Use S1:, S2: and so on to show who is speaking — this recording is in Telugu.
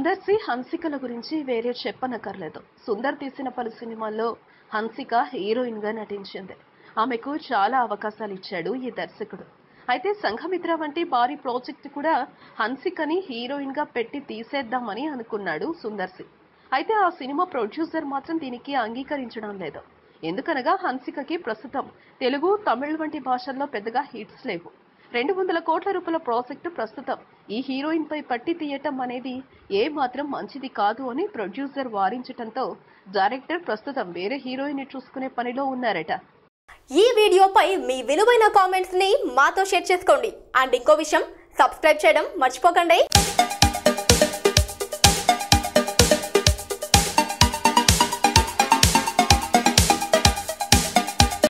S1: సుందర్సి హన్సికల గురించి వేరే చెప్పనక్కర్లేదు. సుందర్ తీసిన పలు సినిమాల్లో హన్సిక హీరోయిన్ గా నటించింది. ఆమెకు చాలా అవకాశాలు ఇచ్చాడు ఈ దర్శకుడు. అయితే సంఘమిత్ర వంటి భారీ ప్రాజెక్టు కూడా హన్సికని హీరోయిన్ గా పెట్టి తీసేద్దామని అనుకున్నాడు సుందర్సి. అయితే ఆ సినిమా ప్రొడ్యూసర్ మాత్రం దీనికి అంగీకరించడం లేదు. ఎందుకనగా హన్సికకి ప్రస్తుతం తెలుగు, తమిళ్ వంటి భాషల్లో పెద్దగా హిట్స్ లేవు. 200 కోట్ల రూపాయల ప్రాజెక్టు ప్రస్తుతం ఈ హీరోయిన్ పై పట్టి తీయటం అనేది ఏ మాత్రం మంచిది కాదు అని ప్రొడ్యూసర్ వారించటంతో డైరెక్టర్ ప్రస్తుతం వేరే హీరోయిన్ చూసుకునే పనిలో ఉన్నారట.
S2: ఈ వీడియోపై మీ విలువైన కామెంట్స్ ని మాతో షేర్ చేసుకోండి. అండ్ ఇంకో విషయం, సబ్స్క్రైబ్ చేయడం మర్చిపోకండి.